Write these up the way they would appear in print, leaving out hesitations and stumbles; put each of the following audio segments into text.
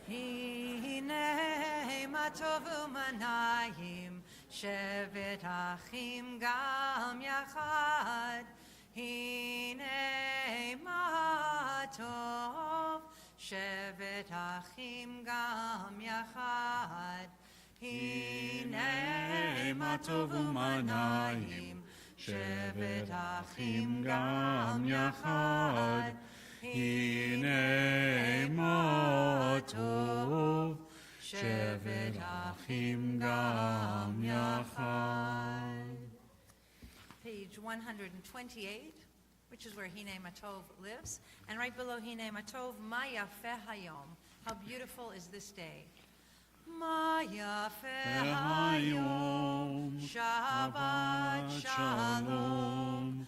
הנה מה טוב ומנעים, שבת אחים גם יחד. הנה מה טוב, שבת אחים גם יחד. הנה מה טוב ומנעים, שבת אחים גם יחד. הנה מה טוב, שבת אחים גם יחד. Page 128, which is where Hine Matov lives, and right below Hine Matov, Ma Yafeh Hayom. How beautiful is this day? Ma Yafeh Hayom, Shabbat Shalom.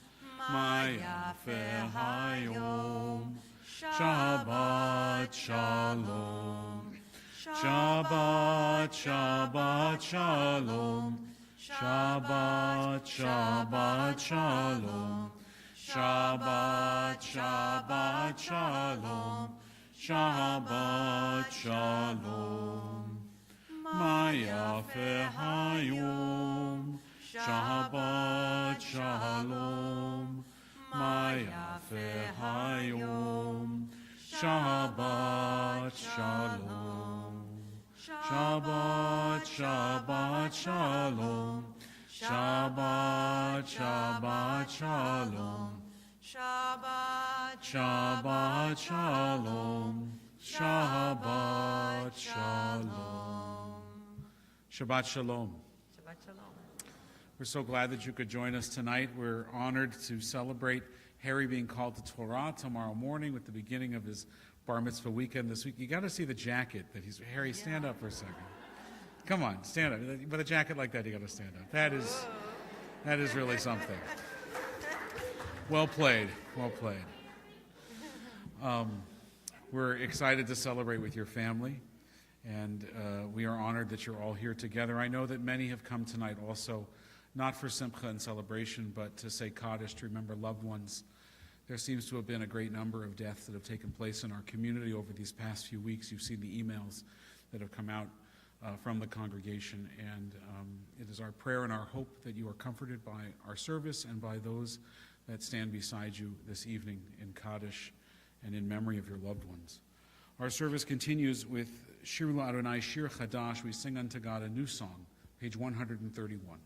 Ma Yafeh Hayom, Shabbat Shalom. Shabbat, Shabbat Shalom. Shabbat, Shabbat Shalom. Shabbat, Shabbat Shalom. Shabbat Shalom. Ma Yafeh Hayom, Shabbat Shalom. Ma Yafeh Hayom, Shabbat Shalom. Shabbat, Shabbat Shalom. Shabbat, Shabbat Shalom. Shabbat, Shabbat Shalom. Shabbat Shalom. Shabbat Shalom. Shabbat Shalom. We're so glad that you could join us tonight. We're honored to celebrate Harry being called to Torah tomorrow morning with the beginning of his Bar Mitzvah weekend this week. You got to see the jacket that he's. Harry, stand up for a second. Come on, stand up. With a jacket like that, you got to stand up. That is really something. Well played. Well played. We're excited to celebrate with your family, and we are honored that you're all here together. I know that many have come tonight also, not for simcha and celebration, but to say Kaddish, to remember loved ones. There seems to have been a great number of deaths that have taken place in our community over these past few weeks. You've seen the emails that have come out from the congregation, and it is our prayer and our hope that you are comforted by our service and by those that stand beside you this evening in Kaddish and in memory of your loved ones. Our service continues with Shir Adonai, Shir Chadash. We sing unto God a new song, page 131.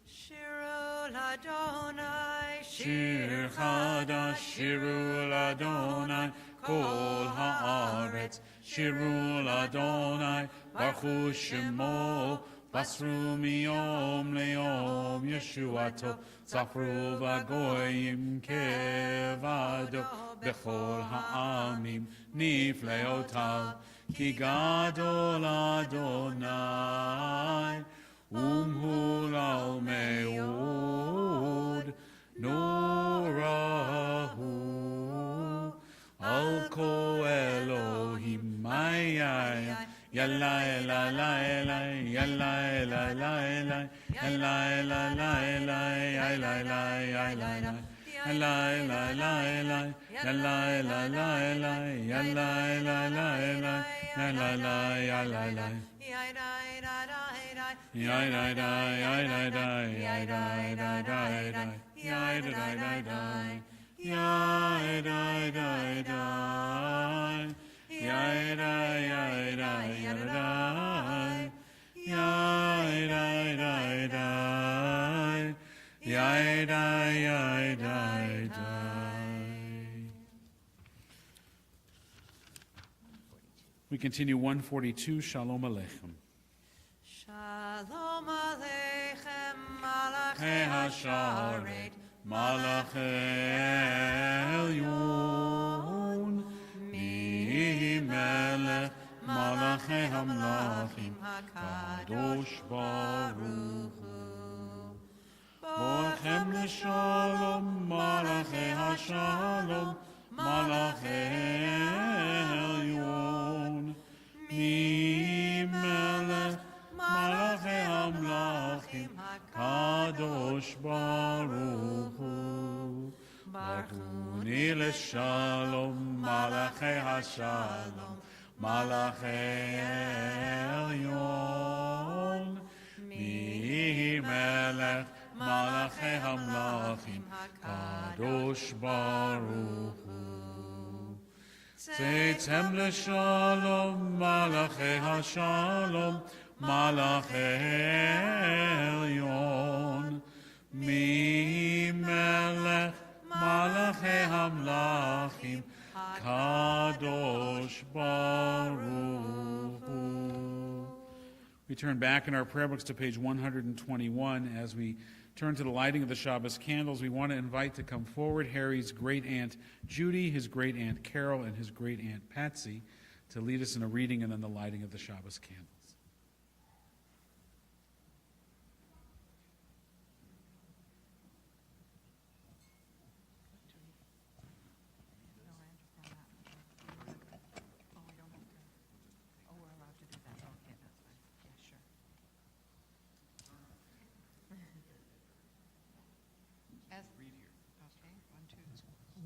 Shir Adonai, Shir Chadash, Shir Adonai, Kol Haaretz, Shir Adonai, Baruch Shemo, Basru miyom leyom Yeshuato, Zafru v'goyim kevado, Bechol ha'amim nifleotav, Ki gadol Adonai, Umhulal me'od, Norahu, Al-ko Elohim, Ayay, Yalla ela la ela, Yalla ela la ela, Yalla ela la ela, Yalla ela ela ela, Yalla ela la ela, Yalla ela la ela, Yalla ela la ela, Yalla ela yalla ela. Yai dai dai, yai dai dai, yai dai dai dai dai, yai dai dai dai, yai dai dai dai, yai dai yai dai yai dai, yai dai dai dai, yai dai yai dai dai. We continue 142, Shalom Aleichem. Shalom Aleichem, Malachei HaSharet, Malachei Elyon, Mi-Melech, Malachei HaMlachim, HaKadosh Baruch Hu. Borchem L'Shalom, Malachei HaShalom, Malachei Elyon, Mi-Melech, Malachei HaMlachim, Kadosh Baruch Hu. Baruch L'Shalom, Malachei HaShalom, Malachei Elyon, Mi Melech Malachei Hamlachim, Kadosh Baruch Hu. Tzeitzem l'shalom, Malachei HaShalom, Malachei Elyon, Mi Melech Malachei Hamlachim, Kadosh Baruch Hu. We turn back in our prayer books to page 121. As we turn to the lighting of the Shabbos candles, we want to invite to come forward Harry's great-aunt Judy, his great-aunt Carol, and his great-aunt Patsy to lead us in a reading and then the lighting of the Shabbos candles.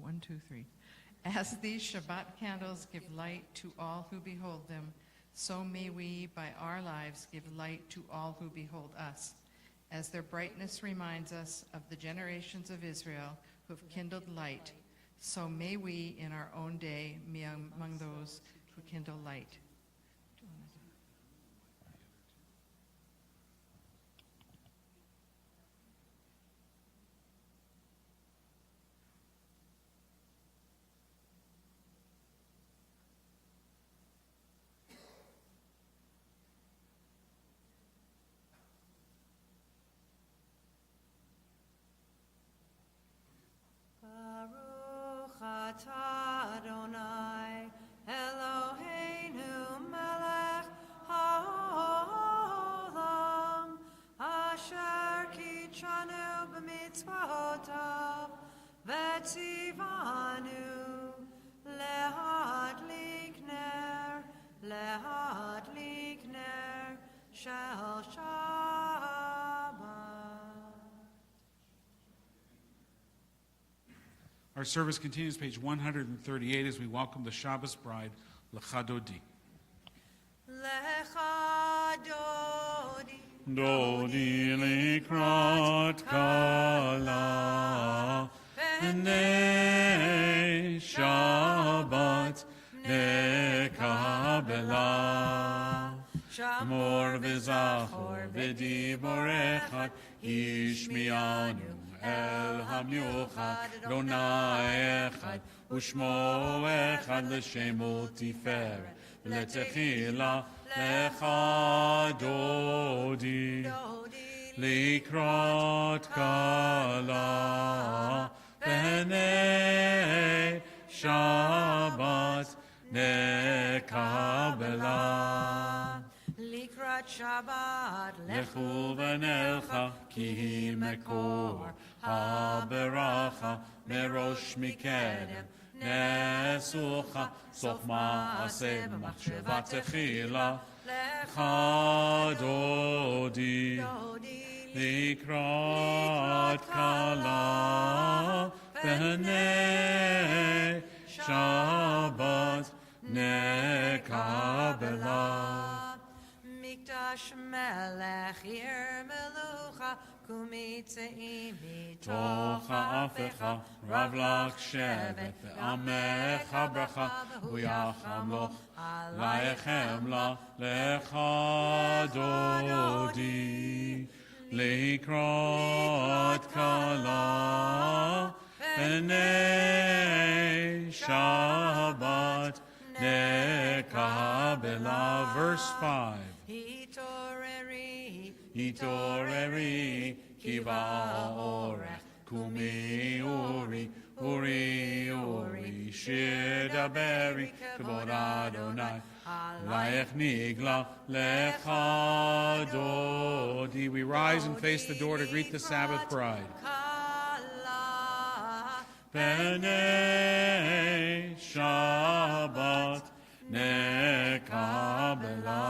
One, two, three. As these Shabbat candles give light to all who behold them, so may we, by our lives, give light to all who behold us. As their brightness reminds us of the generations of Israel who have kindled light, so may we, in our own day, be among those who kindle light. Baruch atah Adonai, Eloheinu melech haolam, asher kitshanu b'mitzvotav, v'tzivanu lehadlik ner shel Shabbat. Our service continues, page 138, as we welcome the Shabbos bride, Lecha Dodi. Lecha Dodi, Dodi likrat kala, B'nei Shabbat nekabela. Mor v'zachor v'dibor echad, Ishmianu El hamiuchad, Adonai echad, Ushmo echad, L'shemo tiferet, L'techila, Lecha Dodi, Likrot kala, B'nei Shabbat nekabela. Likrat Shabbat, Lechu v'nelcha, ki mekor haberacha, merosh mikedem, nesucha, sof ma'aseh b'machsheva techila, lecha dodi, likrat kala, b'nei Shabbat nekabela. Mikdash melech ir melucha, kumitzeimi Tocha afecha, Rav lach shevet, ve'amecha bracha, huyacham loch, laechem la, lecha dodi, likrot kala, b'nei Shabbat nekabela. Verse 5. Hitoreri, kiva orech, kumi uri, shir daberi, kavod Adonai, laech nigla, lecha dodi. We rise and face the door to greet the Sabbath bride. B'nei Shabbat nekabela.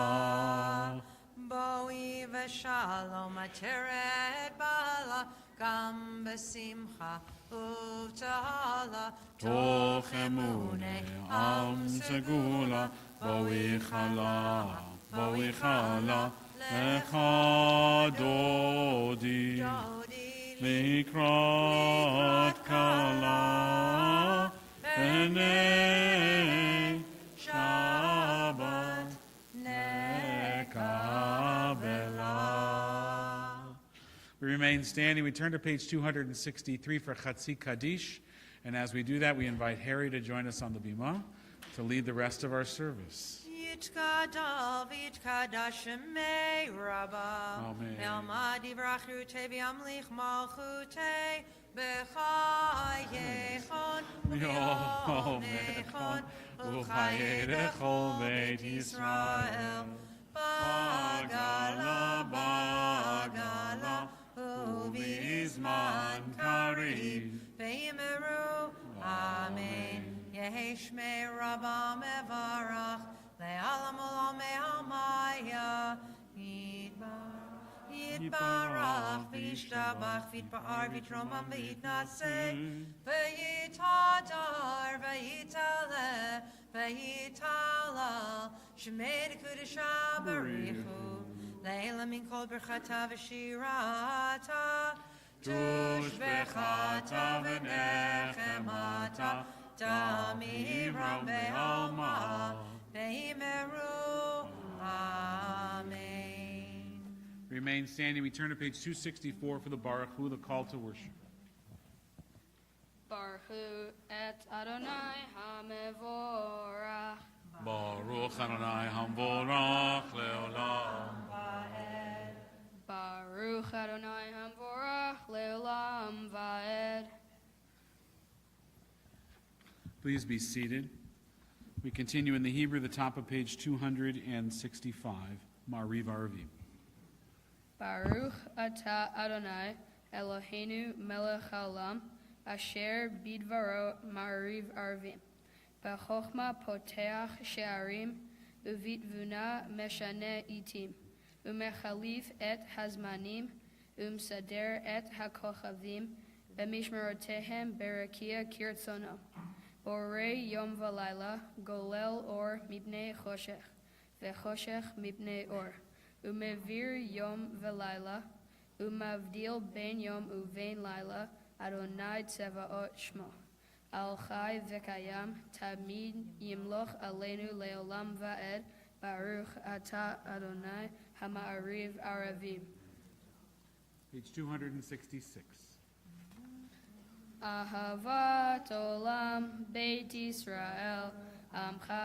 Boi v'shalom ateret bala, gam b'simcha uv'tahala, Toch emune am segula, Boichala, Boichala, Lecha Dodi, Dodi Mikrat Kala, B'nei Shabbat, Nekabela. We remain standing. We turn to page 263 for Chatzi Kaddish. And as we do that, we invite Harry to join us on the bima to lead the rest of our service. Yitkadal v'yitkadash shemei Rabba. Amen. Elma divrachute v'yamlich malchute b'chayechon v'yomechon u'chayechon Beit Yisrael. Bagala, bagala, u'v'izman kariv v'yimeru. Amen. Yehi shmei Rabba mevarach le'alam olam me'amaya yitbarach v'yishtabach v'yitba'ar v'yitromam v'yitnaseh v'yitadar v'yitaleh v'yitalal shmei dekudesha barichu le'ela min kol berchata v'shirata tushbechata v'nechemata Damiram be'alma be'imeru. Amen. Remain standing. We turn to page 264 for the Baruch Hu, the call to worship. Baruch Hu et Adonai HaMevorach. Baruch Adonai Hamvorach Leolam. Baruch Adonai HaMevorach Leolam Vaed. Please be seated. We continue in the Hebrew, the top of page 265, Ma'ariv Arvi. Baruch Ata Adonai Eloheinu Melech Haolam Asher Bidvaro Ma'ariv Arvim. B'chochma Poteach She'arim Uvitvuna Meshane Itim Umechalif et Hazmanim Umsader et HaKochavim B'mishmerotehem Berakia Kirtzono Borei Yom Valayla Golel Or Mipnei Choshech Vechoshech Mipnei Or Umevir Yom Valayla Umavdil Ben Yom Uvein Laila Adonai Tzevaot Shmo Al Chai Vekayam Tamid Yimloch Aleinu Leolam Vaed Baruch Ata Adonai Hama'ariv Aravim. Page 266. Ahavat Olam Beit Yisrael Amcha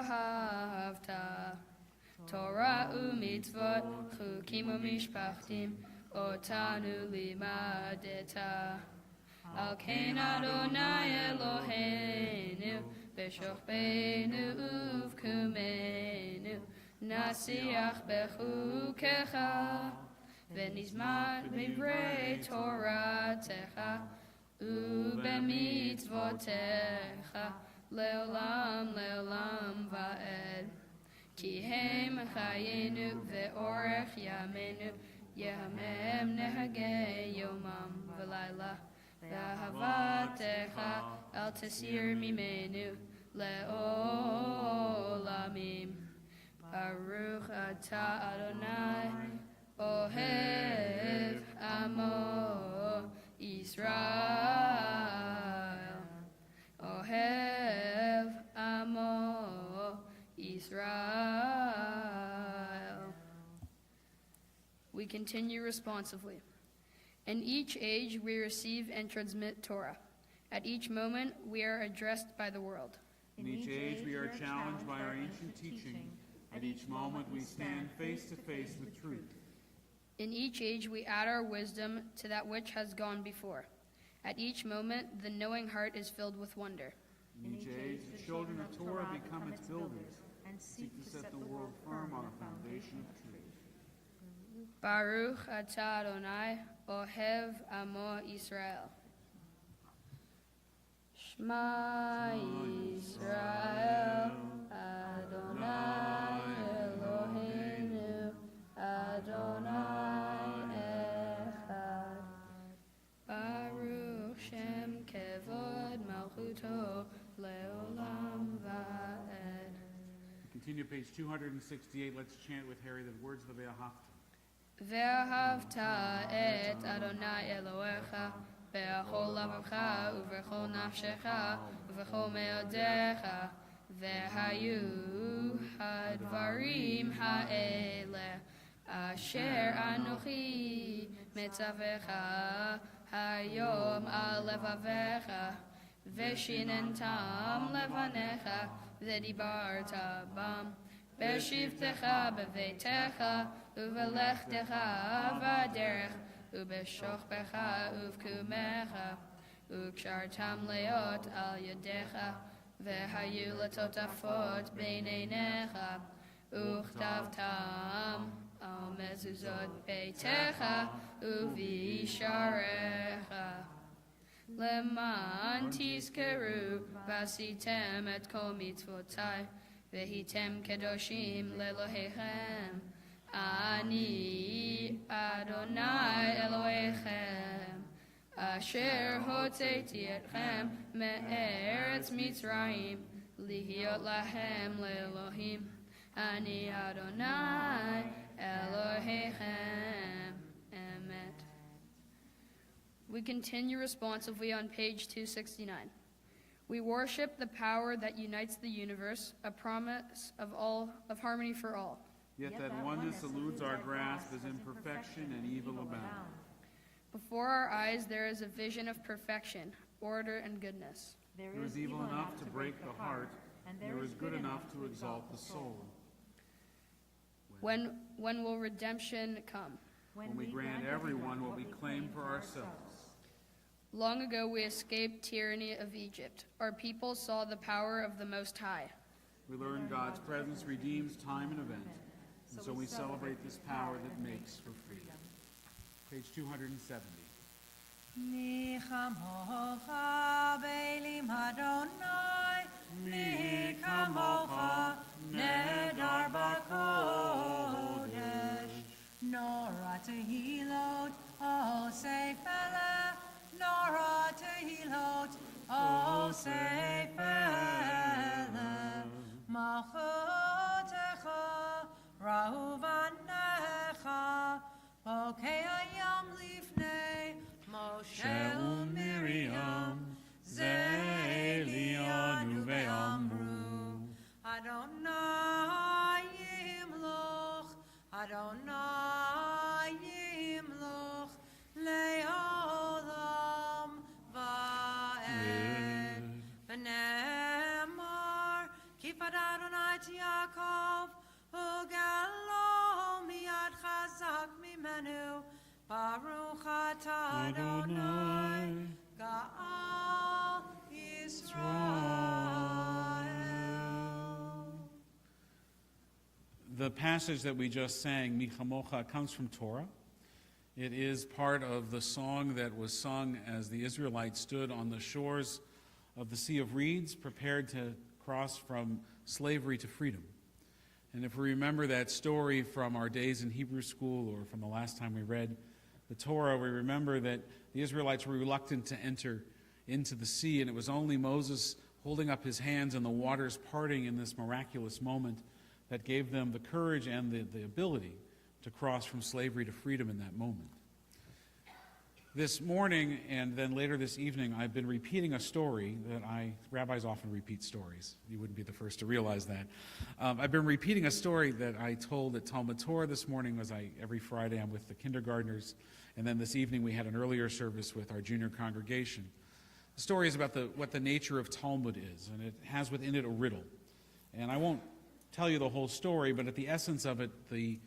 Ahavta Torah u'mitzvot chukim u'mishpachtim Otanu limadeta Al kein Adonai Eloheinu B'shochbeinu uvkumenu Nasiach bechukecha V'nizman mivrei Toratecha U'bemitzvotecha Leolam leolam va'ed Ki hem chayenu ve'orech yamenu Yamem nehagei yomam v'layla V'ahavatecha al tesir mimenu le'olamim Baruch ata Adonai ohev amo Israel Ohev amo Israel. We continue responsively. In each age we receive and transmit Torah. At each moment we are addressed by the world. In each age we are challenged by our ancient teaching. At each moment we stand face to face with truth. In each age we add our wisdom to that which has gone before. At each moment the knowing heart is filled with wonder. In each age the children of Torah become its builders and seek to set the world firm on a foundation of truth. Baruch atah Adonai ohev amo Israel. Shema Yisrael Adonai Eloheinu Adonai Echad. Baruch Shem Kevod Malchuto Leolam Va'ed. continue page 268. Let's chant with Harry the words of the Ve'ahavta. ואהבת את אדוני אלוהיך בכל לבבך ובכל נפשך ובכל מאודיך, והיו הדברים האלה אשר אנוכי מצווך היום על לבביך, ושיננתם לבניך ודיברת בם בשבתך בביתך ובלכתך בדרך ובשוכבך ובקומך, וקשרתם להיות על ידיך, והיו לטוטפות בין עיניך, וכתבתם על מזוזות ביתך ובשעריך. למען תזכרו ועשיתם את כל מצוותיי, והייתם קדושים לאלוהיכם. אני אדוני אלוהיכם, אשר הוצאתי אתכם מארץ מצרים, להיות להם לאלוהים. אני אדוני אלוהיכם. Amen. We continue responsively on page 269. We worship the power that unites the universe, a promise of harmony for all. Yet that oneness eludes our grasp as imperfection and evil abound. Before our eyes there is a vision of perfection, order, and goodness. There is evil enough to break the heart, and there is good enough to exalt the soul. When will redemption come? When we grant everyone what we claim for ourselves. Long ago we escaped tyranny of Egypt. Our people saw the power of the Most High. We learn God's presence redeems time and event, and so we celebrate this power that makes for freedom. Page 270. Mi chamocha be'elim Adonai, mi kamocha nedar b'kodesh, nora tehilot osei feleh, nora tehilot osei feleh, malchutecha ra'u v'necha, bokei hayam lifnei Moshe u'Miriam, ze'elianu ve'amru, Adonai yimloch, Adonai yimloch, le'olam va'ed. V'nemar, kipad Adonai t'Yakov, u'galo miyad chazak mimenu, Baruch atah Adonai, Ga'al Yisrael. The passage that we just sang, Mi Chamocha, comes from Torah. It is part of the song that was sung as the Israelites stood on the shores of the Sea of Reeds, prepared to cross from slavery to freedom. And if we remember that story from our days in Hebrew school or from the last time we read the Torah, we remember that the Israelites were reluctant to enter into the sea, and it was only Moses holding up his hands and the waters parting in this miraculous moment that gave them the courage and the ability to cross from slavery to freedom in that moment. This morning and then later this evening, I've been repeating a story that rabbis often repeat stories. You wouldn't be the first to realize that. I've been repeating a story that I told at Talmud Torah this morning. Every Friday I'm with the kindergartners, and then this evening we had an earlier service with our junior congregation. The story is about what the nature of Talmud is, and it has within it a riddle. And I won't tell you the whole story, but at the essence of it, the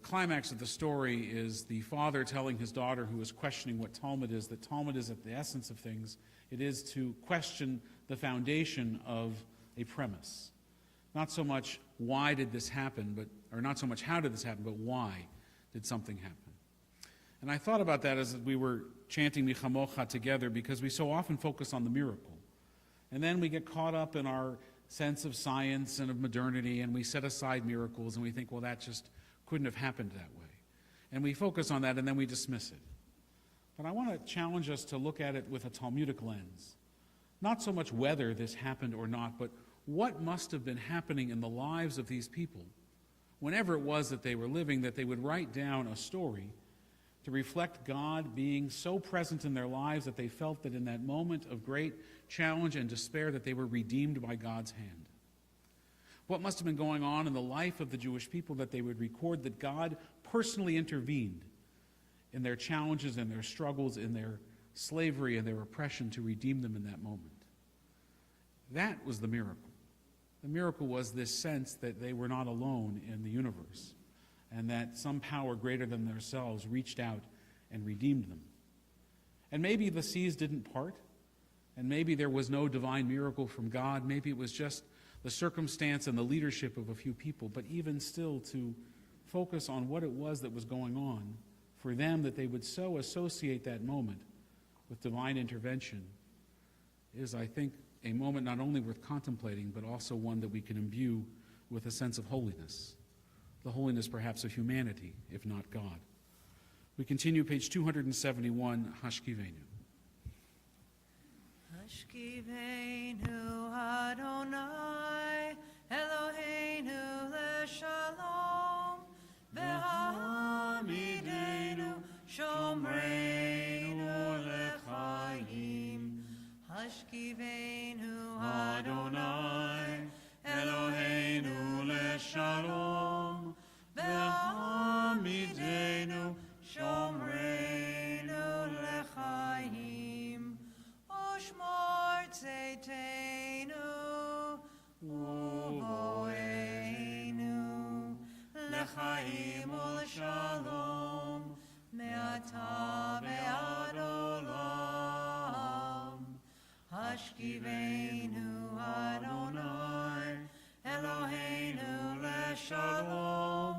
climax of the story is the father telling his daughter, who is questioning what Talmud is, that Talmud is at the essence of things. It is to question the foundation of a premise. Not so much why did this happen, or not so much how did this happen, but why did something happen. And I thought about that as we were chanting Mi Chamocha together, because we so often focus on the miracle. And then we get caught up in our sense of science and of modernity, and we set aside miracles, and we think, well, that just couldn't have happened that way. And we focus on that, and then we dismiss it. But I want to challenge us to look at it with a Talmudic lens. Not so much whether this happened or not, but what must have been happening in the lives of these people, whenever it was that they were living, that they would write down a story to reflect God being so present in their lives that they felt that in that moment of great challenge and despair that they were redeemed by God's hand. What must have been going on in the life of the Jewish people that they would record that God personally intervened in their challenges and their struggles, in their slavery and their oppression to redeem them in that moment. That was the miracle. The miracle was this sense that they were not alone in the universe and that some power greater than themselves reached out and redeemed them. And maybe the seas didn't part, and maybe there was no divine miracle from God. Maybe it was just the circumstance and the leadership of a few people, but even still to focus on what it was that was going on for them, that they would so associate that moment with divine intervention, is, I think, a moment not only worth contemplating, but also one that we can imbue with a sense of holiness. The holiness, perhaps, of humanity, if not God. We continue, page 271, Hashkivenu. Hashkivenu Adonai, Eloheinu leShalom, v'hamidenu shomreinu lechaim. Hashkivenu Adonai, Eloheinu leShalom, v'hamidenu shomreinu lechaim. Oshmor tzeiteinu uvoeinu lechaim u'leshalom me'ata ve'ad olam. Hashkivenu Adonai, Eloheinu leShalom,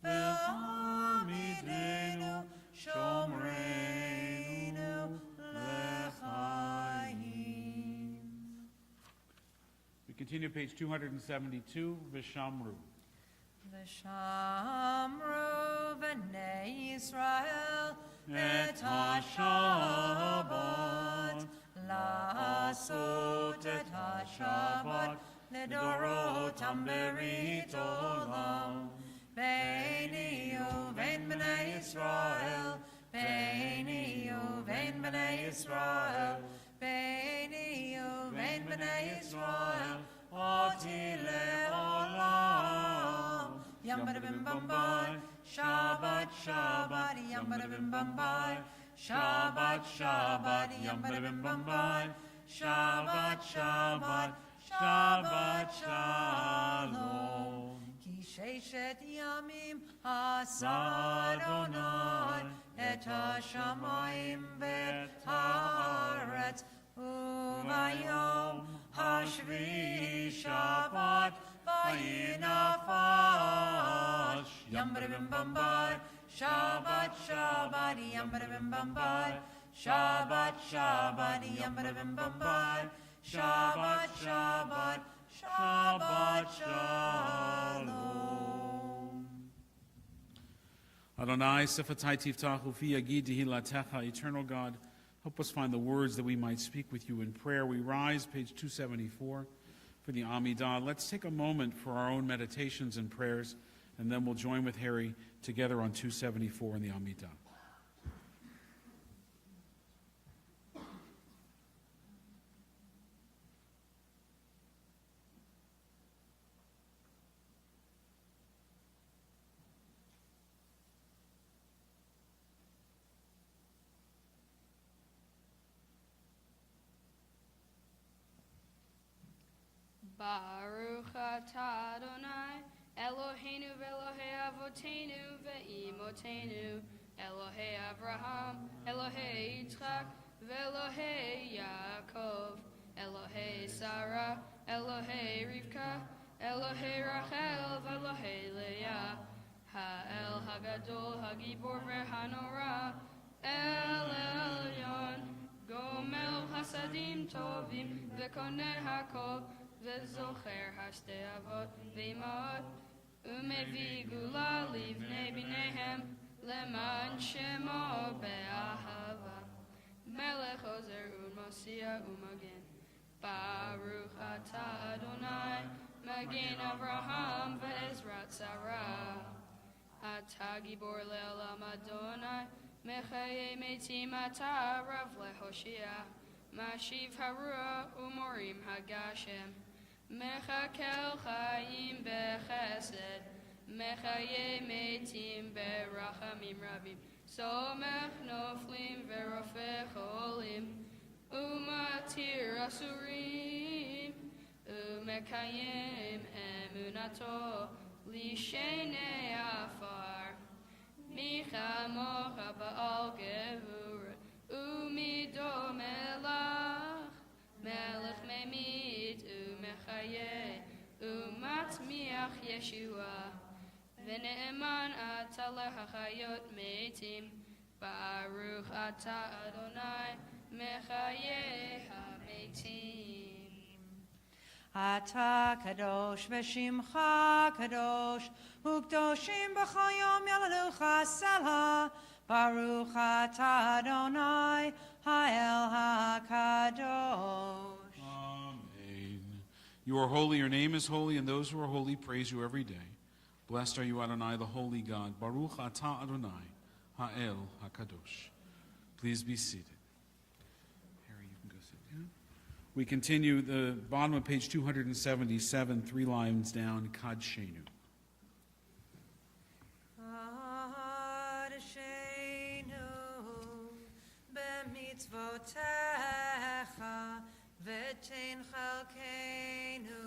v'hamidenu shomreinu lechaim. We continue, page 272, Vishamru. V'shamru v'nei Yisrael et ha-Shabbat, לעשות את השבת לדורותם ברית עולם. ביני ובין בני ישראל, ביני ובין בני ישראל, ביני ובין בני ישראל, אותי לעולם. Yum bada bim bum bye, Shabbat, Shabbat, yum bada bim bum bye. Shabbat, Shabbat, yum bada bim bum bye. Shabbat, Shabbat, Shabbat, Shalom. Ki sheshet yamim asa Adonai et hashamayim v'et haaretz u'vayom hashvi Shabbat v'yinafash. Yum bada bim bum bye. Shabbat, Shabbat, yum bada bim bum bye. Shabbat, Shabbat, yum bada bim bum bye. Shabbat, Shabbat, Shabbat, Shalom. Adonai, Sifatai Tiftachu fi Yagid Tehilatecha. Eternal God, help us find the words that we might speak with you in prayer. We rise, page 274, for the Amidah. Let's take a moment for our own meditations and prayers, and then we'll join with Harry together on 274 in the Amidah. Baruch atah Adonai, Eloheinu ve'Elohei Avotenu ve'imotenu, Elohei Avraham, Elohei Yitzchak, ve'Elohei Yaakov, Elohei Sarah, Elohei Rivka, Elohei Rachel, ve'Elohei Leah, Ha'el Hagadol, Hagibor ve'Hanora, El Elyon, Gomel Hasadim Tovim, ve'Koneh HaKol, וזוכר השתי אבות ואימהות ומביא גאולה לבני בניהם למען שמו באהבה מלך עוזר ומושיע ומגן Baruch atah Adonai, Magen Avraham ve'ezrat Sarah. Atah gibor le'olam Adonai, Mechaye metim atah Rav leHoshia. Mashiv harua umorim hagashem. Mechakel chayim bechesed. Mechaye metim berachamim rabim. Somech noflim verofeh cholim. Umatir asurim. Umekayim emunato lishenei afar. Micha mocha ba'al gevura. Umido melach. Melech memid umechaye. Umatmiach Yeshua. V'ne'eman ata lehachayot metim. Baruch ata Adonai mechaye hametim. אתה קדוש ושמך קדוש, וקדושים בכל יום ילדוך סלה. ברוך אתה אדוני האל הקדוש. Amen. You are holy, your name is holy, and those who are holy praise you every day. Blessed are you, Adonai, the holy God. Baruch atah Adonai, ha'el hakadosh. Please be seated. Harry, you can go sit down. We continue the bottom of page 277, 3 lines down, Kad Shenu. במצוותיך ותן חלקנו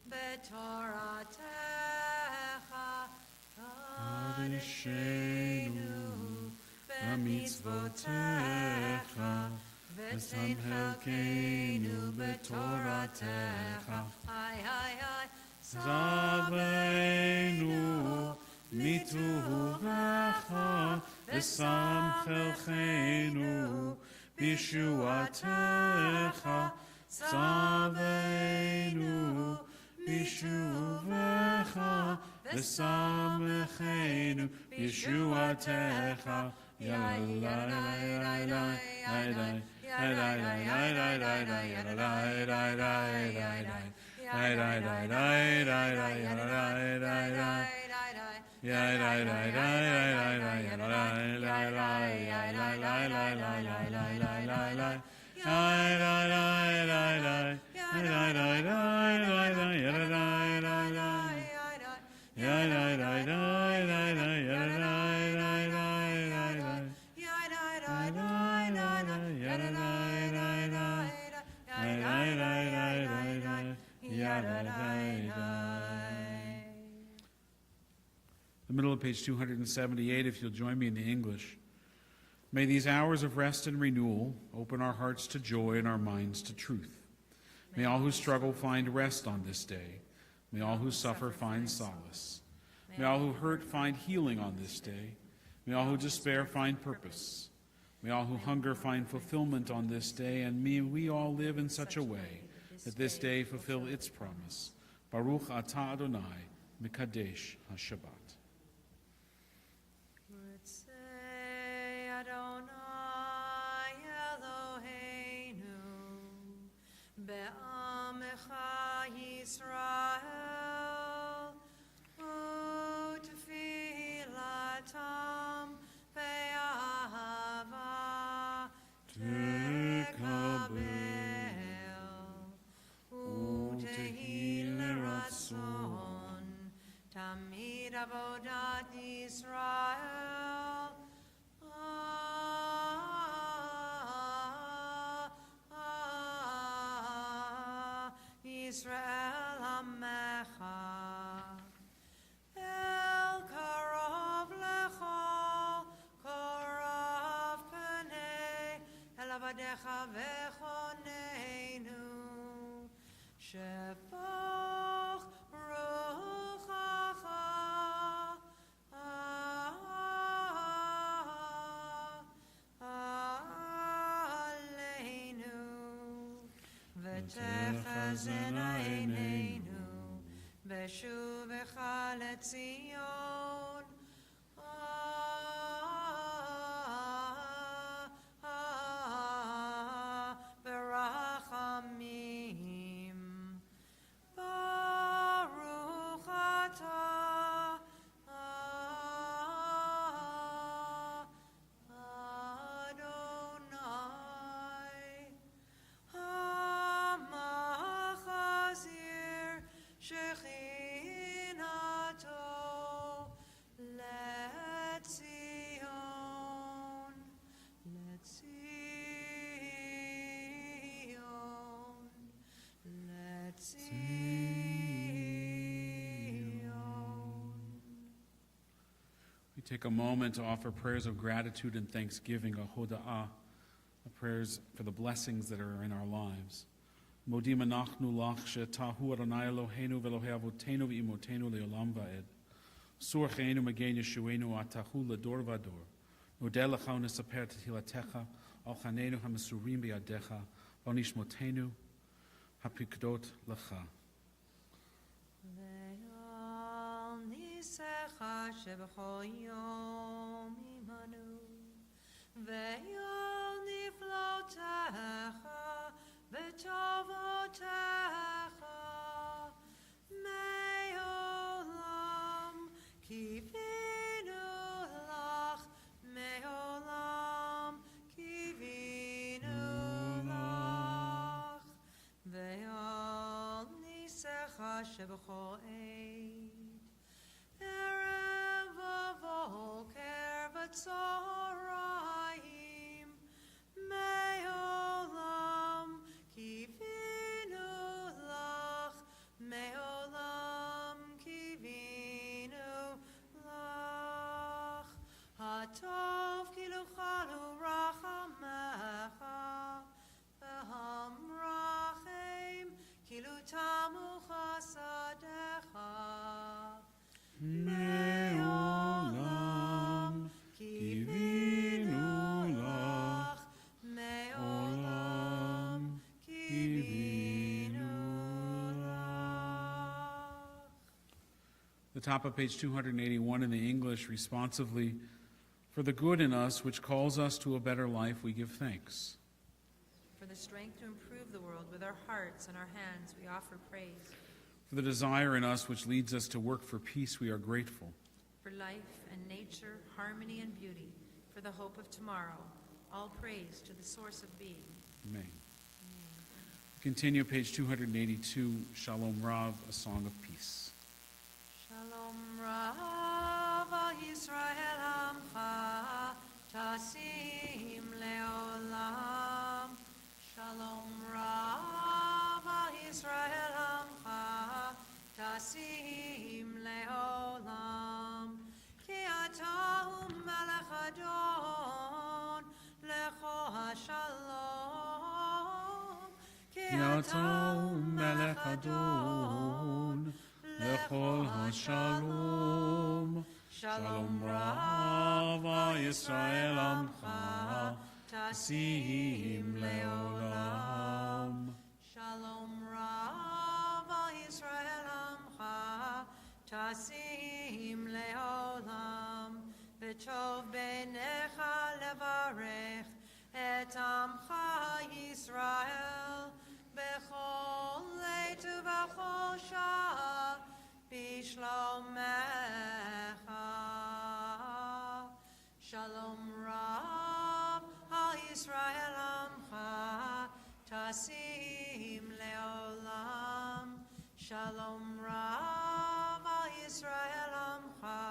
בתורתך קדשנו במצוותיך ותן חלקנו בתורתך זבנו מטובך ושם חלקנו בישועתך צווינו בשובך ושמחנו בישועתך The middle of page 278, if you'll join me in the English. May these hours of rest and renewal open our hearts to joy and our minds to truth. May all who struggle find rest on this day. May all who suffer find solace. May all who hurt find healing on this day. May all who despair find purpose. May all who hunger find fulfillment on this day, and may we all live in such a way that this day fulfill its promise. Baruch atah Adonai, Mekadesh HaShabbat. Adonai Eloheinu be'amecha Yisrael u'tefilatam be'ahava tekabel u'tehi l'ratzon tamid avodat Yisrael Israel Amecha El Karov Lecho Karov Panei El Avadecha Vechonenu Shevach Ruchacha Aleinu V'techazena Eineinu Beshuvecha leTzion Berachamim Take a moment to offer prayers of gratitude and thanksgiving, a hoda'ah, prayers for the blessings that are in our lives. Modim anachnu lach she'tahu Adonai Eloheinu v'Elohei avotenu v'imotenu le'olam va'ed. Surcheinu magen Yeshuenu atahu ledor vador. Nodeh lecha u'nesaper tehilatecha al chanenu hamasurim biyadecha v'nishmotenu hapikdot lecha. ועל ניסיך שבכל יום עמנו, ועל נפלאותיך וטובותיך מעולם קיווינו לך, מעולם קיווינו לך. ועל ניסיך שבכל עת, ערב ובוקר וצהריים, מעולם קיווינו לך, מעולם קיווינו לך. הטוב כאילו חלו רחמך, והמרחם כאילו תמו חסדיך. מעולם קיווינו לך, מעולם קיווינו לך. The top of page 281 in the English, responsively, for the good in us which calls us to a better life, we give thanks. For the strength to improve the world with our hearts and our hands, we offer praise. For the desire in us which leads us to work for peace, we are grateful. For life and nature, harmony and beauty, for the hope of tomorrow, all praise to the source of being. Amen. Continue page 282, Shalom Rav, a song of peace. Shalom Rav al Yisrael Amcha, Tasim Leolam. Shalom Rav al Yisrael Amcha, Tasim Leolam. Ki atahu melech Adon, lecho hashalom. Ki Yatahu melech Adon, lechol hashalom. Shalom Rav Yisrael Amcha, Tasim Leolam. Shalom Rav Yisrael Amcha, Tasim Leolam. V'tov b'necha levarech et Amcha Yisrael b'chol leit u'v'chol shah b'shlomecha. Shalom Rav Yisrael Amcha, Tasim Leolam. Shalom Rav Yisrael Amcha,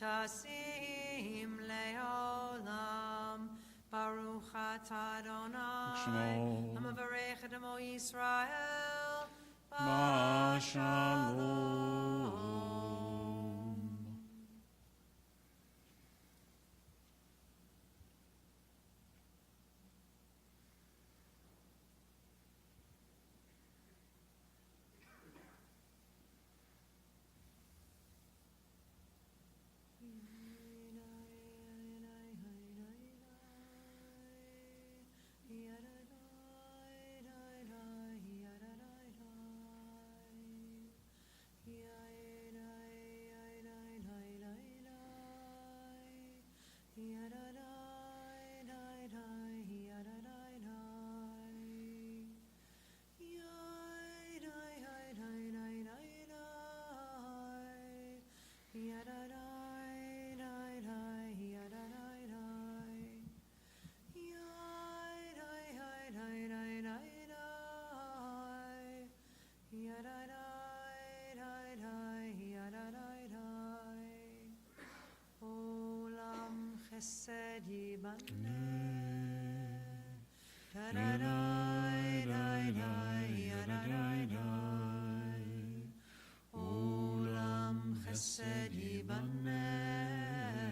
Tasim Leolam. Baruch atah Adonai, Shalom. Hamavarech et Amo Yisrael, Ma shalom. Chesed yibane. Olam chesed yibane.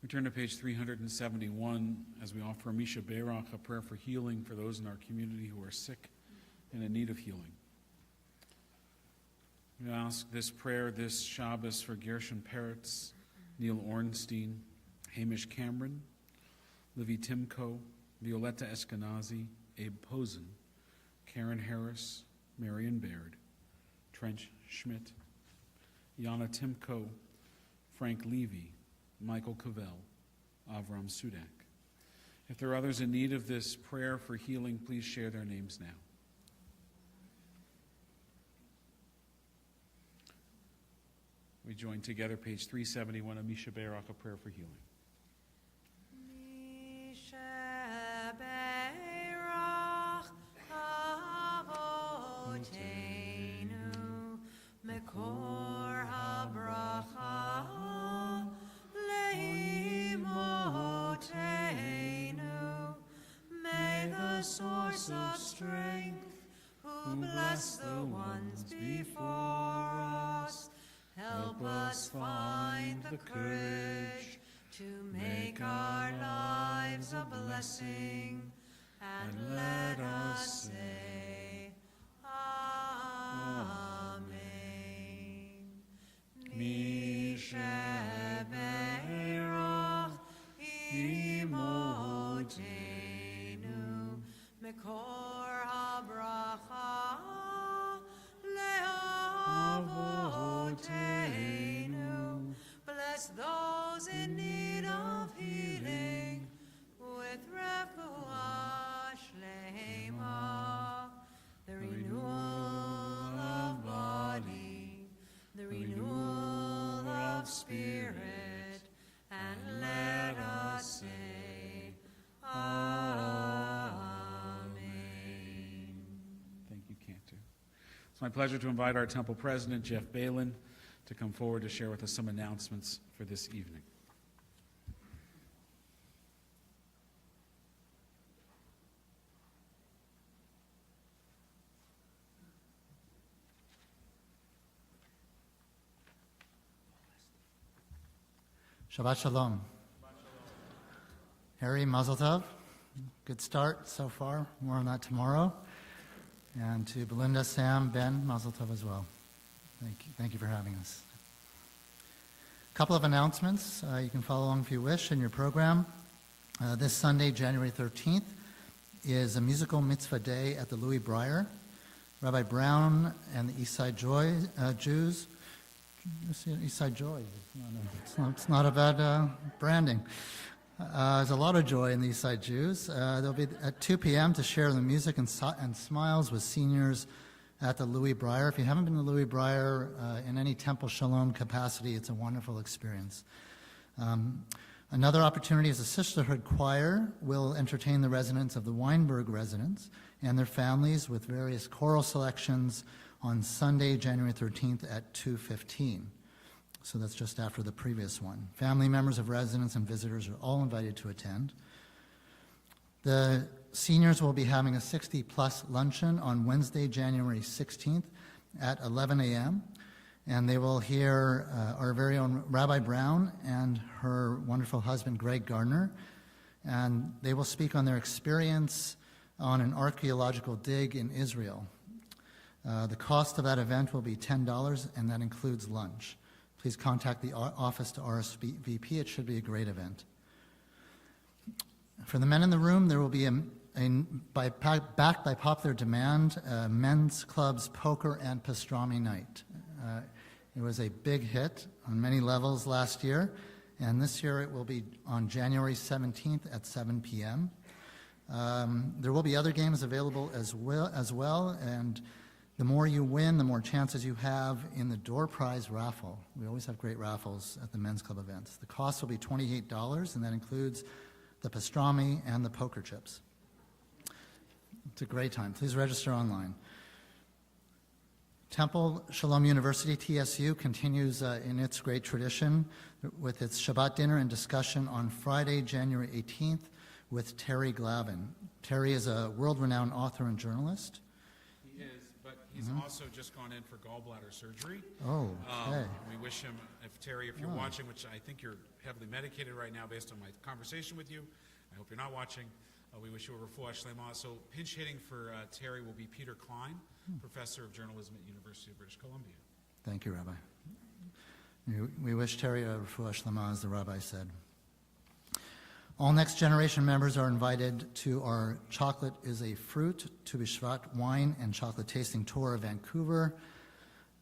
We turn to page 371 as we offer Misha Berach, a prayer for healing for those in our community who are sick and in need of healing. We ask this prayer this Shabbos for Gershon Peretz, Neil Ornstein, Hamish Cameron, Livy Timko, Violetta Eskenazi, Abe Posen, Karen Harris, Marion Baird, Trench Schmidt, Yana Timko, Frank Levy, Michael Cavell, Avram Sudak. If there are others in need of this prayer for healing, please share their names now. We join together, page 371, of Misha Berach, a prayer for healing. Misha Berach Avotenu Mekor HaBracha Leimotenu. May the source of strength, who bless the ones before us, help us find the courage to make our lives a blessing, and let us say, Amen. Misha Berach Imotenu Mekor HaBracha Leavotenu. Bless those in need of healing with refuah shlema, the renewal of body, the renewal of spirit, and let us say, Amen. Thank you, Cantor. It's my pleasure to invite our temple president, Jeff Balin, to come forward to share with us some announcements for this evening. Shabbat Shalom. Harry, Mazel Tov. Good start so far. More on that tomorrow. And to Belinda, Sam, Ben, Mazel Tov as well. Thank you for having us. A couple of announcements. You can follow along if you wish in your program. This Sunday, January 13th, is a musical mitzvah day at the Louis Breyer. Rabbi Brown and the Eastside Jews. Eastside Joy. It's not a bad branding. There's a lot of joy in the Eastside Jews. They'll be at 2 p.m. to share the music and smiles with seniors at the Louis Breyer. If you haven't been to Louis Breyer in any Temple Shalom capacity, it's a wonderful experience. Another opportunity is the Sisterhood Choir will entertain the residents of the Weinberg residence and their families with various choral selections on Sunday, January 13th at 2:15. So that's just after the previous one. Family members of residents and visitors are all invited to attend. The seniors will be having a 60-plus luncheon on Wednesday, January 16th at 11 a.m. And they will hear our very own Rabbi Brown and her wonderful husband, Greg Gardner. And they will speak on their experience on an archaeological dig in Israel. The cost of that event will be $10, and that includes lunch. Please contact the office to RSVP. It should be a great event. For the men in the room, there will be backed by popular demand, men's clubs poker and pastrami night. It was a big hit on many levels last year, and this year it will be on January 17th at 7 p.m. There will be other games available as well, and the more you win, the more chances you have in the door prize raffle. We always have great raffles at the men's club events. The cost will be $28, and that includes the pastrami and the poker chips. It's a great time. Please register online. Temple Shalom University, TSU, continues in its great tradition with its Shabbat dinner and discussion on Friday, January 18th with Terry Glavin. Terry is a world-renowned author and journalist. He is, but He's also just gone in for gallbladder surgery. Oh, okay. We wish him, Terry, if you're watching, which I think you're heavily medicated right now based on my conversation with you, I hope you're not watching, we wish you a refuah shlema. So pinch hitting for Terry will be Peter Klein, professor of journalism at University of British Columbia. Thank you, Rabbi. We wish Terry a refuah shlema, as the rabbi said. All Next Generation members are invited to our Chocolate is a Fruit, Tu B'Shvat wine and chocolate tasting tour of Vancouver.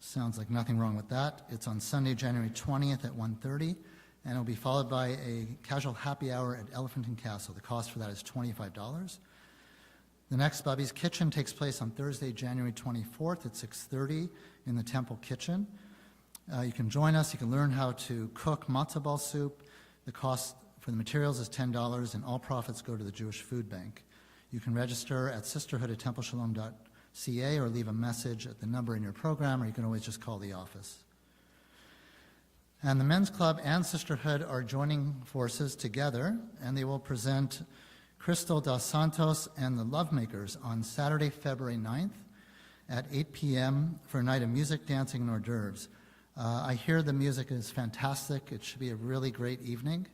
Sounds like nothing wrong with that. It's on Sunday, January 20th at 1:30, and it'll be followed by a casual happy hour at Elephant and Castle. The cost for that is $25. The next Bubby's Kitchen takes place on Thursday, January 24th at 6:30 in the Temple Kitchen. You can join us. You can learn how to cook matzo ball soup. The cost for the materials is $10, and all profits go to the Jewish Food Bank. You can register at sisterhood@templeshalom.ca or leave a message at the number in your program, or you can always just call the office. And the Men's Club and Sisterhood are joining forces together, and they will present Crystal Dos Santos and the Lovemakers on Saturday, February 9th at 8 p.m. for a night of music, dancing, and hors d'oeuvres. I hear the music is fantastic. It should be a really great evening.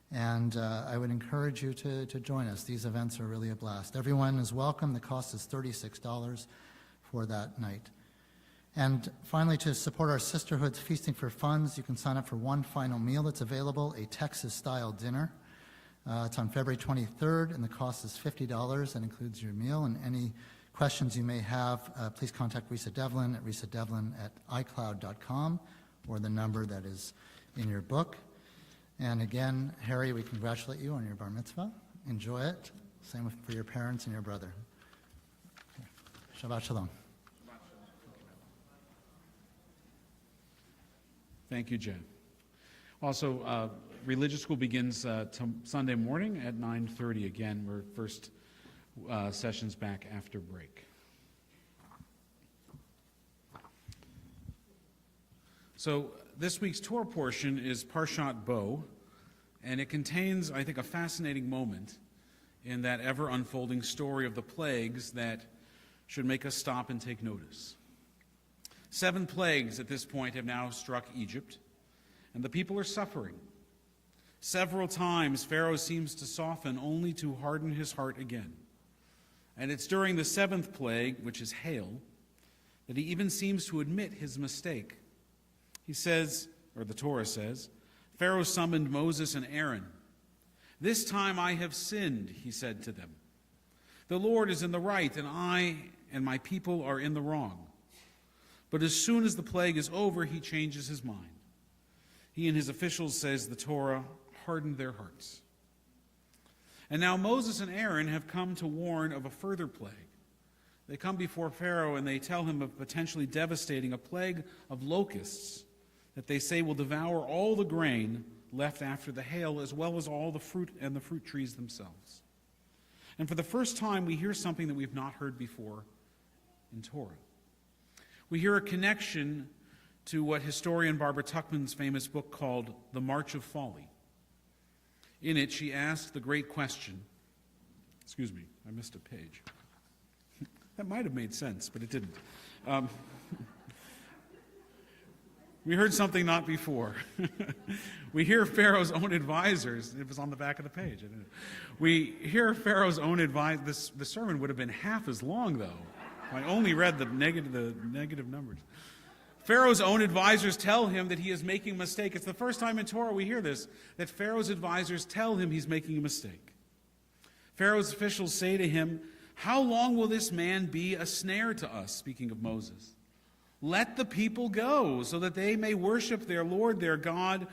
And I would encourage you to join us. These events are really a blast. Everyone is welcome. The cost is $36 for that night. And finally, to support our Sisterhood's Feasting for Funds, you can sign up for one final meal that's available, a Texas-style dinner. It's on February 23rd, and the cost is $50. That includes your meal. And any questions you may have, please contact Risa Devlin at risadevlin@icloud.com or the number that is in your book. And again, Harry, we congratulate you on your bar mitzvah. Enjoy it. Same for your parents and your brother. Shabbat shalom. Thank you, Jen. Also, religious school begins Sunday morning at 9:30. Again, we're first sessions back after break. So this week's Torah portion is Parshat Bo, and it contains, I think, a fascinating moment in that ever-unfolding story of the plagues that should make us stop and take notice. 7 plagues at this point have now struck Egypt, and the people are suffering. Several times, Pharaoh seems to soften only to harden his heart again. And it's during the 7th plague, which is hail, that he even seems to admit his mistake. He says, or the Torah says, Pharaoh summoned Moses and Aaron. "This time I have sinned," he said to them. "The Lord is in the right, and I and my people are in the wrong." But as soon as the plague is over, he changes his mind. He and his officials, says the Torah, hardened their hearts. And now Moses and Aaron have come to warn of a further plague. They come before Pharaoh and they tell him of potentially devastating a plague of locusts that they say will devour all the grain left after the hail, as well as all the fruit and the fruit trees themselves. And for the first time, we hear something that we've not heard before in Torah. We hear a connection to what historian Barbara Tuchman's famous book called The March of Folly. In it, she asked the great question, excuse me, I missed a page. That might have made sense, but it didn't. We heard something not before. We hear Pharaoh's own advisors. It was on the back of the page. We hear Pharaoh's own advisors. The sermon would have been half as long, though. I only read the negative numbers. Pharaoh's own advisors tell him that he is making a mistake. It's the first time in Torah we hear this, that Pharaoh's advisors tell him he's making a mistake. Pharaoh's officials say to him, "How long will this man be a snare to us?" Speaking of Moses. "Let the people go, so that they may worship their Lord, their God.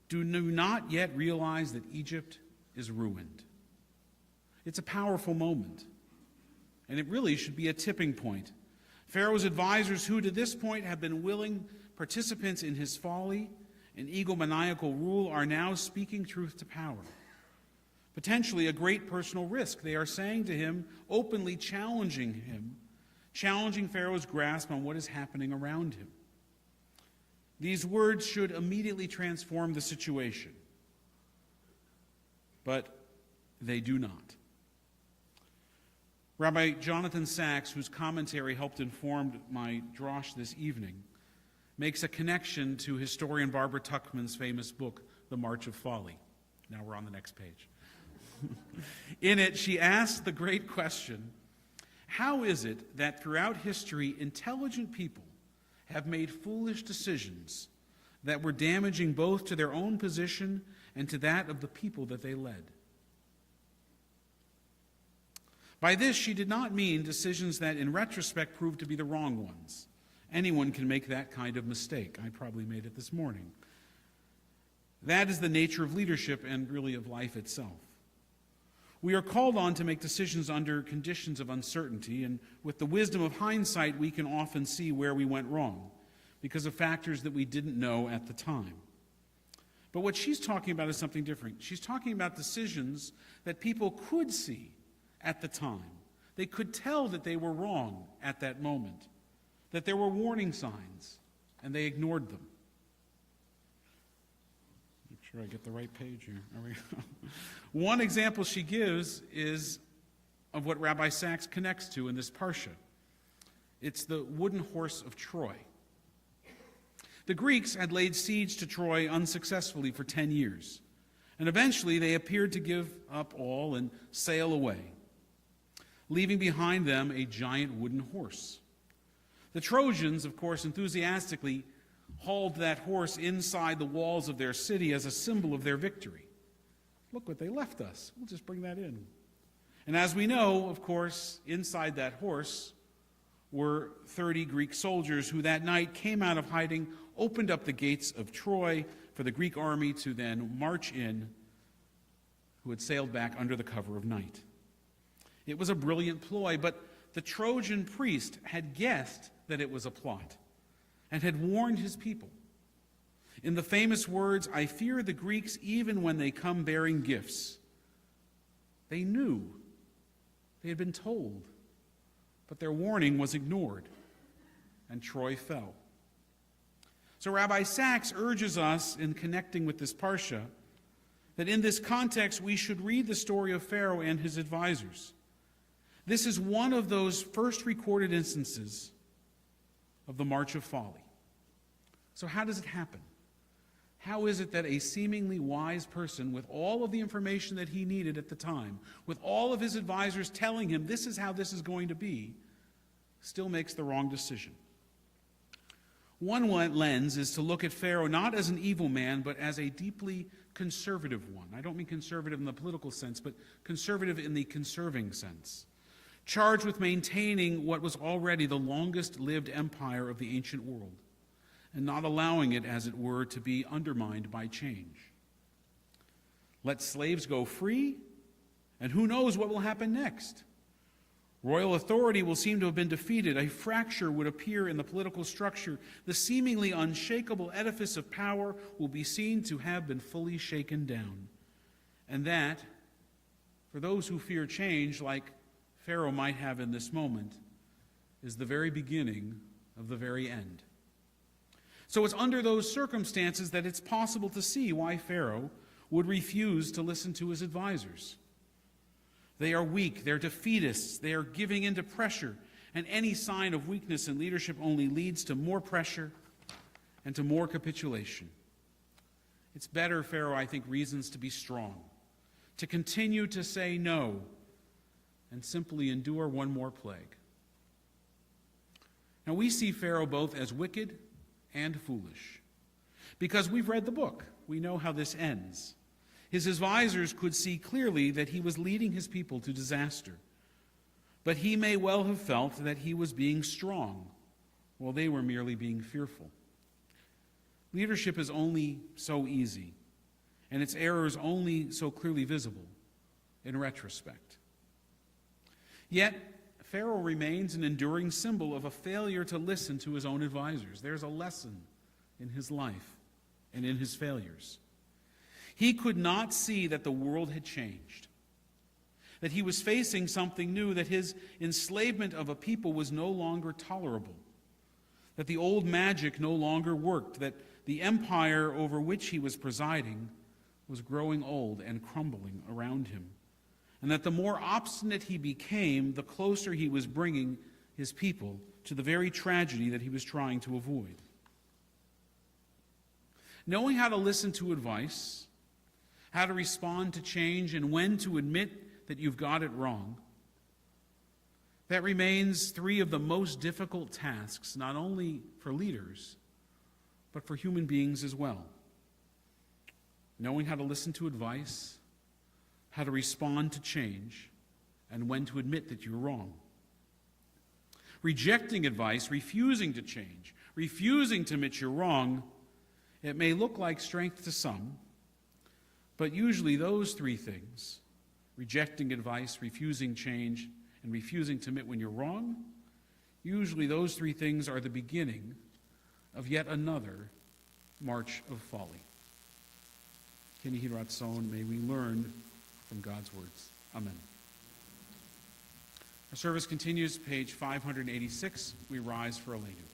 Do not yet realize that Egypt is ruined." It's a powerful moment, and it really should be a tipping point. Pharaoh's advisors, who to this point have been willing participants in his folly and egomaniacal rule, are now speaking truth to power. Potentially a great personal risk. They are saying to him, openly challenging Pharaoh's grasp on what is happening around him. These words should immediately transform the situation, but they do not. Rabbi Jonathan Sachs, whose commentary helped inform my drosh this evening, makes a connection to historian Barbara Tuchman's famous book, The March of Folly. Now we're on the next page. In it, she asks the great question, how is it that throughout history, intelligent people have made foolish decisions that were damaging both to their own position and to that of the people that they led? By this, she did not mean decisions that in retrospect proved to be the wrong ones. Anyone can make that kind of mistake. I probably made it this morning. That is the nature of leadership and really of life itself. We are called on to make decisions under conditions of uncertainty, and with the wisdom of hindsight, we can often see where we went wrong because of factors that we didn't know at the time. But what she's talking about is something different. She's talking about decisions that people could see at the time. They could tell that they were wrong at that moment, that there were warning signs, and they ignored them. Make sure I get the right page here. There we go. One example she gives is of what Rabbi Sachs connects to in this parsha. It's the wooden horse of Troy. The Greeks had laid siege to Troy unsuccessfully for 10 years, and eventually they appeared to give up all and sail away, leaving behind them a giant wooden horse. The Trojans, of course, enthusiastically hauled that horse inside the walls of their city as a symbol of their victory. Look what they left us. We'll just bring that in. And as we know, of course, inside that horse were 30 Greek soldiers who that night came out of hiding, opened up the gates of Troy for the Greek army to then march in, who had sailed back under the cover of night. It was a brilliant ploy, but the Trojan priest had guessed that it was a plot and had warned his people. In the famous words, "I fear the Greeks even when they come bearing gifts." They knew. They had been told. But their warning was ignored, and Troy fell. So Rabbi Sachs urges us in connecting with this parsha that in this context we should read the story of Pharaoh and his advisors. This is one of those first recorded instances of the March of Folly. So how does it happen? How is it that a seemingly wise person, with all of the information that he needed at the time, with all of his advisors telling him this is how this is going to be, still makes the wrong decision? One lens is to look at Pharaoh not as an evil man, but as a deeply conservative one. I don't mean conservative in the political sense, but conservative in the conserving sense. Charged with maintaining what was already the longest-lived empire of the ancient world, and not allowing it, as it were, to be undermined by change. Let slaves go free, and who knows what will happen next? Royal authority will seem to have been defeated. A fracture would appear in the political structure. The seemingly unshakable edifice of power will be seen to have been fully shaken down. And that, for those who fear change, like Pharaoh might have in this moment, is the very beginning of the very end. So it's under those circumstances that it's possible to see why Pharaoh would refuse to listen to his advisors. They are weak, they're defeatists, they are giving in to pressure, and any sign of weakness in leadership only leads to more pressure and to more capitulation. It's better, Pharaoh, I think, reasons to be strong, to continue to say no, and simply endure one more plague. Now we see Pharaoh both as wicked and foolish. Because we've read the book, we know how this ends. His advisors could see clearly that he was leading his people to disaster. But he may well have felt that he was being strong, while they were merely being fearful. Leadership is only so easy, and its errors only so clearly visible in retrospect. Yet, Pharaoh remains an enduring symbol of a failure to listen to his own advisors. There's a lesson in his life and in his failures. He could not see that the world had changed, that he was facing something new, that his enslavement of a people was no longer tolerable, that the old magic no longer worked, that the empire over which he was presiding was growing old and crumbling around him, and that the more obstinate he became, the closer he was bringing his people to the very tragedy that he was trying to avoid. Knowing how to listen to advice, how to respond to change, and when to admit that you've got it wrong, that remains three of the most difficult tasks, not only for leaders, but for human beings as well. Knowing how to listen to advice, how to respond to change, and when to admit that you're wrong. Rejecting advice, refusing to change, refusing to admit you're wrong, it may look like strength to some, but usually those three things, rejecting advice, refusing change, and refusing to admit when you're wrong, usually those three things are the beginning of yet another march of folly. Keni Hiratzon, may we learn from God's words. Amen. Our service continues, page 586. We rise for Aleinu.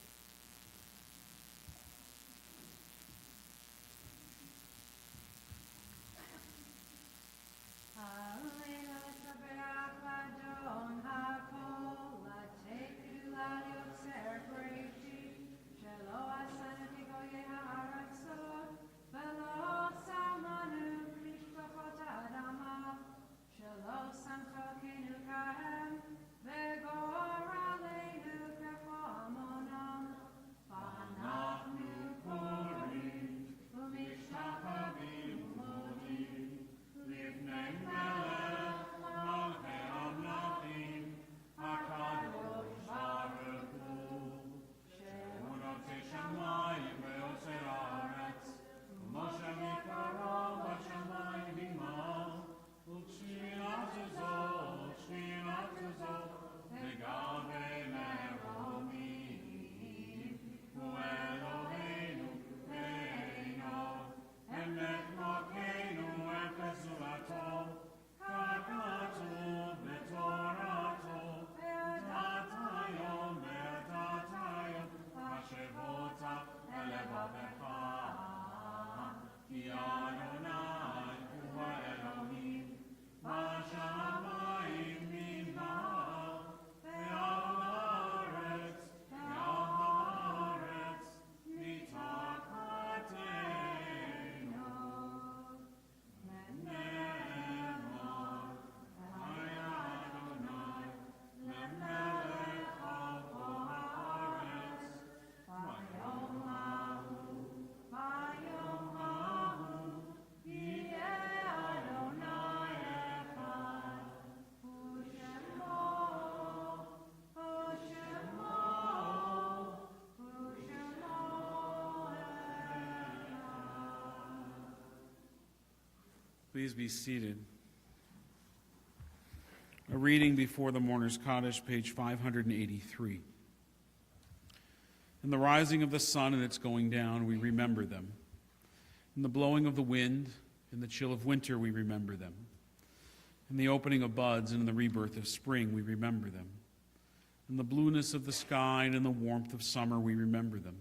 Please be seated. A reading before the Mourner's Cottage, page 583. In the rising of the sun and its going down, we remember them. In the blowing of the wind, in the chill of winter, we remember them. In the opening of buds and in the rebirth of spring, we remember them. In the blueness of the sky and in the warmth of summer, we remember them.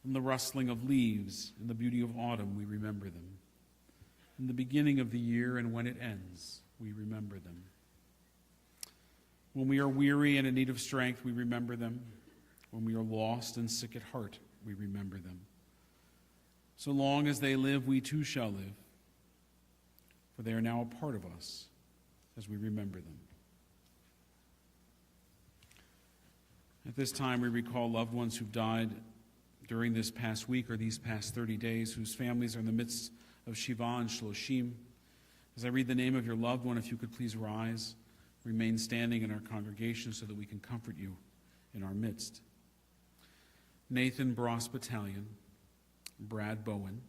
In the rustling of leaves, in the beauty of autumn, we remember them. In the beginning of the year and when it ends, we remember them. When we are weary and in need of strength, we remember them. When we are lost and sick at heart, we remember them. So long as they live, we too shall live, for they are now a part of us as we remember them. At this time, we recall loved ones who've died during this past week or these past 30 days, whose families are in the midst of Shiva and Shloshim. As I read the name of your loved one, if you could please rise, remain standing in our congregation so that we can comfort you in our midst. Nathan Bross Battalion, Brad Bowen,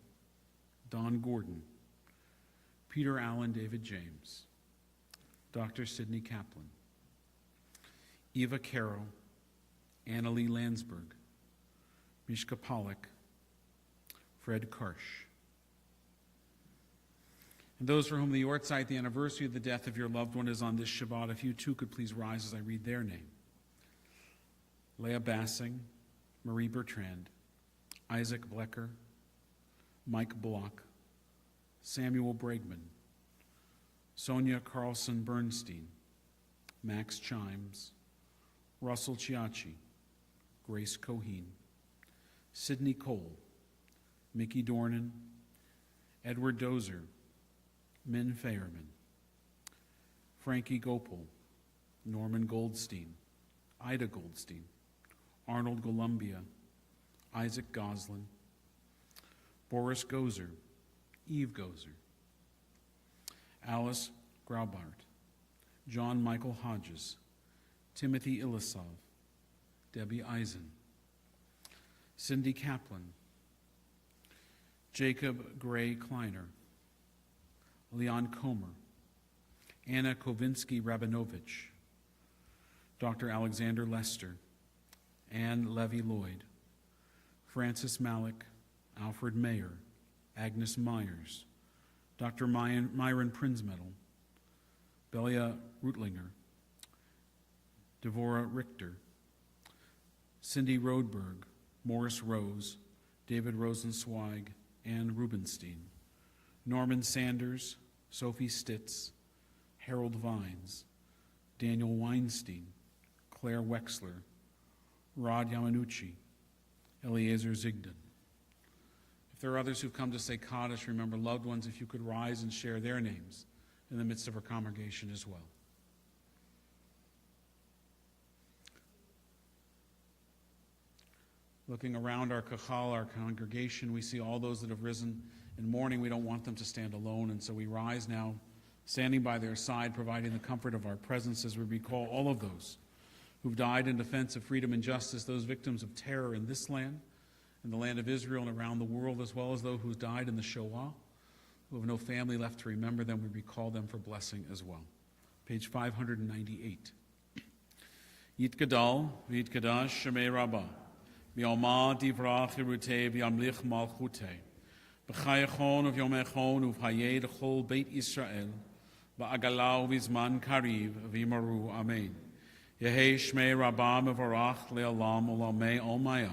Don Gordon, Peter Allen David James, Dr. Sidney Kaplan, Eva Carroll, Annalie Landsberg, Mishka Pollack, Fred Karsh. And those for whom the Yortzeit, the anniversary of the death of your loved one, is on this Shabbat, if you too could please rise as I read their name. Leah Bassing, Marie Bertrand, Isaac Blecker, Mike Block, Samuel Bregman, Sonia Carlson Bernstein, Max Chimes, Russell Chiachi, Grace Coheen, Sidney Cole, Mickey Dornan, Edward Dozer, Min Fairman, Frankie Gopal, Norman Goldstein, Ida Goldstein, Arnold Columbia, Isaac Goslin, Boris Gozer, Eve Gozer, Alice Graubart, John Michael Hodges, Timothy Ilisov, Debbie Eisen, Cindy Kaplan, Jacob Gray Kleiner, Leon Comer, Anna Kovinsky-Rabinovich, Dr. Alexander Lester, Anne Levy-Lloyd, Francis Malik, Alfred Mayer, Agnes Myers, Dr. Myron Prinsmetal, Belia Rutlinger, Devorah Richter, Cindy Rodberg, Morris Rose, David Rosenzweig, Ann Rubenstein, Norman Sanders, Sophie Stitz, Harold Vines, Daniel Weinstein, Claire Wexler, Rod Yamanuchi, Eliezer Zigden. If there are others who've come to say Kaddish, remember loved ones, if you could rise and share their names in the midst of our congregation as well. Looking around our kahal, our congregation, we see all those that have risen in mourning. We don't want them to stand alone, and so we rise now, standing by their side, providing the comfort of our presence as we recall all of those who've died in defense of freedom and justice, those victims of terror in this land, in the land of Israel and around the world, as well as those who died in the Shoah, who have no family left to remember them. We recall them for blessing as well. Page 598. Yitgadal v'yitkadash shemei rabbah. V'yalma divrach hirutei v'yamlich malchutei. B'chayachon uv'yomechon uv'hayei l'chol beit Yisrael. Ba'agalau v'zman kariv v'yimaru amen. Yehei shmei rabbah mevarach le'alam olamei olmaya.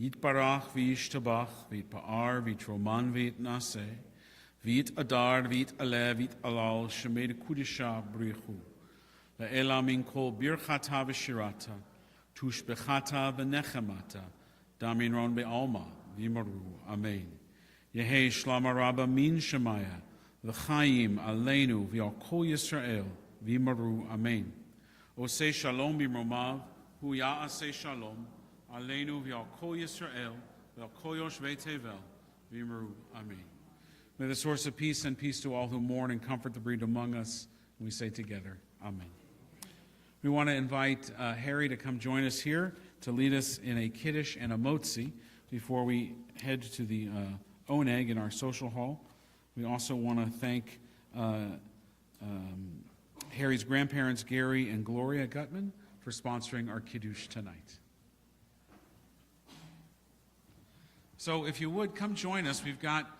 Yitbarach v'yishtabach v'yitpa'ar v'yitroman v'yitnaseh. V'yit adar v'yit aleh v'yit alal shemei d'kudisha b'richu. Le'ela min kol birchata v'shirata. Tushbechata v'nechemata, daminron be'alma, v'yimaru, amen. Yehei shlama rabba min shemaya, v'chayim aleinu v'yal kol Yisrael, v'yimaru, amen. Osei shalom b'mromav, hu ya'asei shalom, aleinu v'yal kol Yisrael, v'yal kol yoshvei tevel, v'yimaru, amen. May the source of peace send peace to all who mourn and comfort the bereaved among us. We say together, amen. We want to invite Harry to come join us here to lead us in a Kiddush and a Motzi before we head to the Oneg in our social hall. We also want to thank Harry's grandparents, Gary and Gloria Guttman, for sponsoring our Kiddush tonight. So if you would, come join us. We've got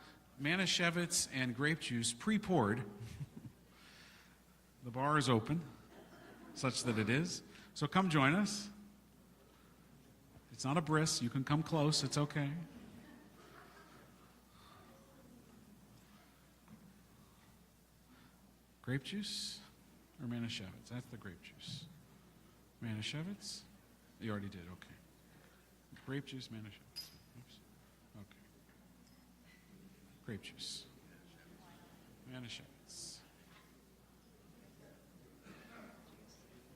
Manischewitz and grape juice pre-poured. The bar is open, such that it is. So come join us. It's not a bris. You can come close. It's okay. Grape juice or Manischewitz? That's the grape juice. Manischewitz? You already did. Okay. Grape juice, Manischewitz. Oops. Okay. Grape juice. Manischewitz.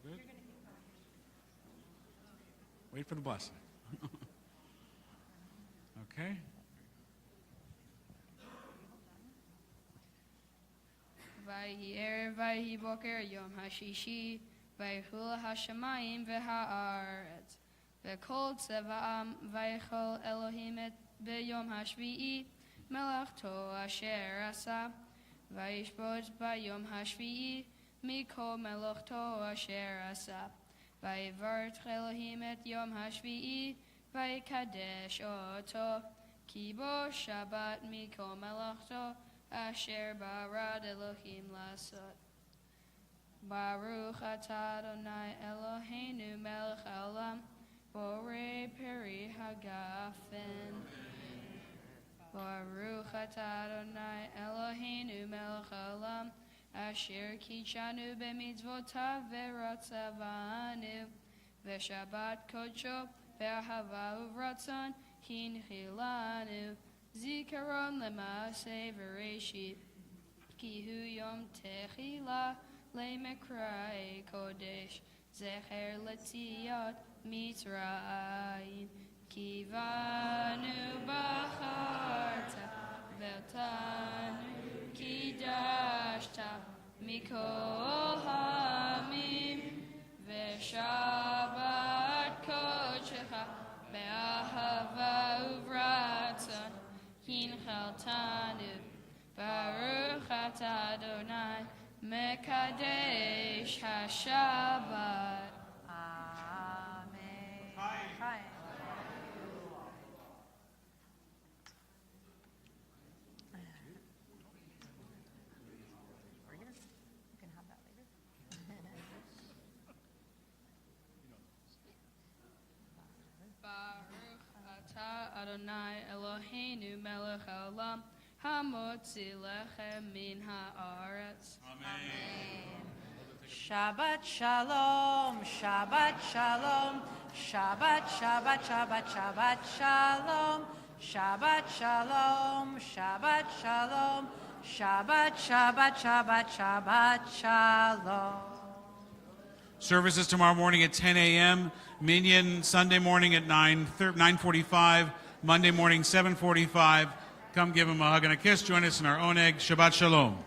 Good? Wait for the blessing. Okay? Vayhi vayhi boker yom hashishi, vaychul hashamayim v'haaretz, v'kol tzeva'am vaychol Elohim et b'yom hashvi'i, melachto asher asa, vayishbot b'yom hashvi'i, mikol melachto asher asa, vayvart Elohim et yom hashvi'i, vaykadesh oto, ki bo Shabbat mikol melachto, Asher barad Elohim lasot. Baruch atah Adonai Eloheinu melech haolam, borei peri hagafen. Baruch atah Adonai Eloheinu melech haolam, Asher kichanu b'mitzvotav v'ratzavanu v'shabbat kodsho v'ahava uvratzon hinchilanu zikaron l'maaseh v'reshit ki hu yom techila le'mekrai kodesh zecher l'tziyot mitzrayim kivanu b'charta v'tanu kidashta mikol hamim v'shabbat kodshecha be'ahava uvratzon hinchaltanu baruch atah Adonai mekadesh hashabbat. Amen. Hi. We're here. You can have that later. Baruch atah Adonai Eloheinu melech haolam hamotzi lechem min haaretz. Shabbat shalom, Shabbat shalom, Shabbat, Shabbat, Shabbat, Shabbat shalom, Shabbat shalom, Shabbat shalom, Shabbat, Shabbat, Shabbat, Shabbat shalom. Services tomorrow morning at 10 a.m. Minyan Sunday morning at 9:45. Monday morning 7:45. Come give him a hug and a kiss. Join us in our Oneg. Shabbat Shalom.